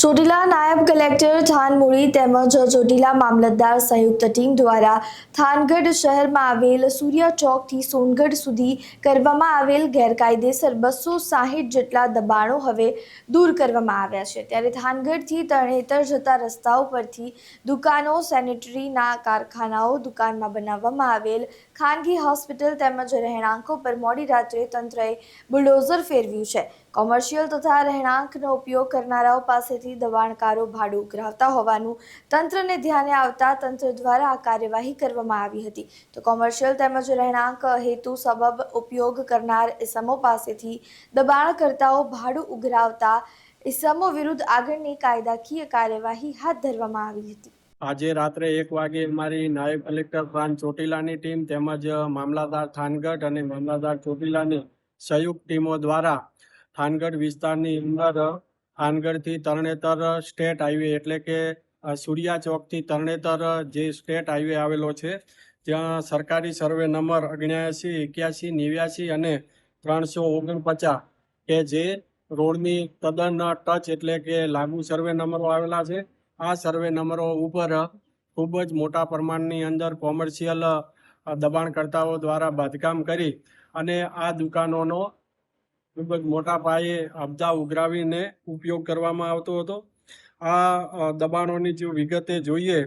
ચોટીલા નાયબ કલેક્ટર થાનમોડી તેમજ ચોટીલા મામલતદાર સંયુક્ત ટીમ દ્વારા થાનગઢ શહેરમાં આવેલ સૂર્ય ચોકથી સોનગઢ સુધી કરવામાં આવેલ ગેરકાયદેસર 260 જેટલા દબાણો હવે દૂર કરવામાં આવ્યા છે। ત્યારે થાનગઢથી તરણેતર જતા રસ્તાઓ પરથી દુકાનો, સેનેટરીના કારખાનાઓ, દુકાનમાં બનાવવામાં આવેલ ખાનગી હોસ્પિટલ તેમજ રહેણાંકો પર મોડી રાત્રે તંત્રએ બુલડોઝર ફેરવ્યું છે। કોમર્શિયલ તથા રહેણાંકનો ઉપયોગ કરનારાઓ પાસેથી દબાણકારો ભાડું ઉઘરાવતા હોવાનું તંત્રને ધ્યાને આવતા તંત્ર દ્વારા આ કાર્યવાહી કરવામાં આવી હતી। તો કોમર્શિયલ તેમજ રહેણાંક હેતુ સબબ ઉપયોગ કરનાર ઇસમો પાસેથી દબાણકર્તાઓ ભાડું ઉઘરાવતા ઇસમો વિરુદ્ધ આગળની કાયદાકીય કાર્યવાહી હાથ ધરવામાં આવી હતી। આજે રાત્રે 1 વાગે અમારી નાયબ કલેક્ટર પ્રાંત ચોટીલાની ટીમ તેમજ મામલતદાર થાનગઢ અને મામલતદાર ચોટીલાની સંયુક્ત ટીમો દ્વારા થાનગઢ વિસ્તારની અંદર થાનગઢથી તરણેતર સ્ટેટ હાઈવે એટલે કે સૂર્યા ચોકથી તરણેતર જે સ્ટેટ હાઈવે આવેલો છે ત્યાં સરકારી સર્વે નંબર 79, 81, 89 અને 349 કે જે રોડની તદ્દન ટચ એટલે કે લાગુ સર્વે નંબરો આવેલા છે। આ સર્વે નંબરો ઉપર ખૂબ જ મોટા પ્રમાણની અંદર કોમર્શિયલ દબાણકર્તાઓ દ્વારા બાંધકામ કરી અને આ દુકાનોનો ખૂબ જ મોટા પાયે અબજા ઉઘરાવીને ઉપયોગ કરવામાં આવતો હતો। આ દબાણોની જો વિગતે જોઈએ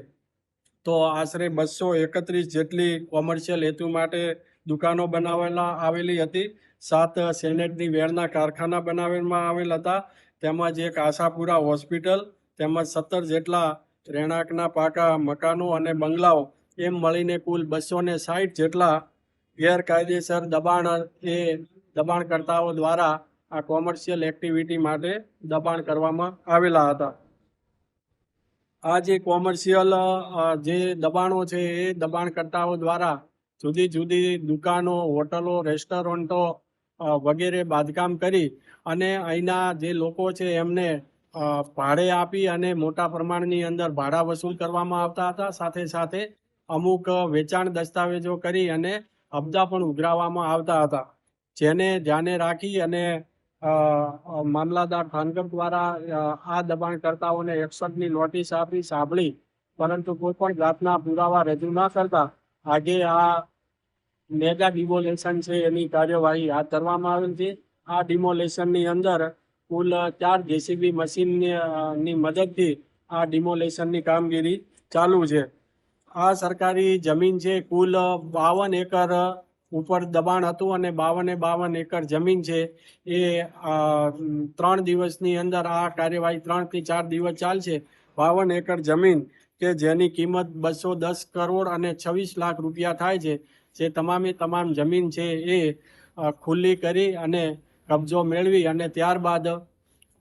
તો આશરે 231 જેટલી કોમર્શિયલ હેતુ માટે દુકાનો આવેલી હતી। 7 સેનેટરી વેરના કારખાના બનાવવામાં આવેલ હતા, તેમજ એક આશાપુરા હોસ્પિટલ તેમજ 17 જેટલા રહેણાંકના પાકા મકાનો અને બંગલાઓ એમ મળીને કુલ 260 જેટલા ગેરકાયદેસર દબાણકર્તાઓ દ્વારા આ કોમર્શિયલ એક્ટિવિટી માટે દબાણ કરવામાં આવેલા હતા। આ જે કોમર્શિયલ જે દબાણો છે એ દબાણકર્તાઓ દ્વારા જુદી જુદી દુકાનો, હોટલો, રેસ્ટોરન્ટો વગેરે બાંધકામ કરી અને અહીંના જે લોકો છે એમને ભાડે આપી અને મોટા પ્રમાણની અંદર ભાડા વસૂલ કરવામાં આવતા હતા। સાથે સાથે અમુક વેચાણ દસ્તાવેજો કરી અને અબજા પણ ઉઘરાવવામાં આવતા હતા, જેને ધ્યાને રાખી અને મામલતદાર થાનગઢ દ્વારા આ દબાણકર્તાઓને 61ની નોટિસ આપી સાંભળી, પરંતુ કોઈ પણ જાતના પુરાવા રજૂ ન કરતા આજે આ મેગા ડિમોલેશન છે એની કાર્યવાહી હાથ ધરવામાં આવેલ છે। આ ડિમોલેશનની અંદર કુલ 4 જેસીબી મશીનની મદદથી આ ડિમોલેશનની કામગીરી ચાલુ છે। આ સરકારી જમીન છે, કુલ 52 એકર ઉપર દબાણ હતું અને 52 એકર જમીન છે એ 3 દિવસની અંદર આ કાર્યવાહી 3 થી 4 દિવસ ચાલશે। 52 એકર જમીન કે જેની કિંમત 210 કરોડ અને 26 લાખ રૂપિયા થાય છે, જે તમામે તમામ જમીન છે એ ખુલ્લી કરી અને કબજો મેળવી અને ત્યારબાદ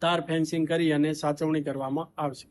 તાર ફેન્સિંગ કરી અને સાચવણી કરવામાં આવશે।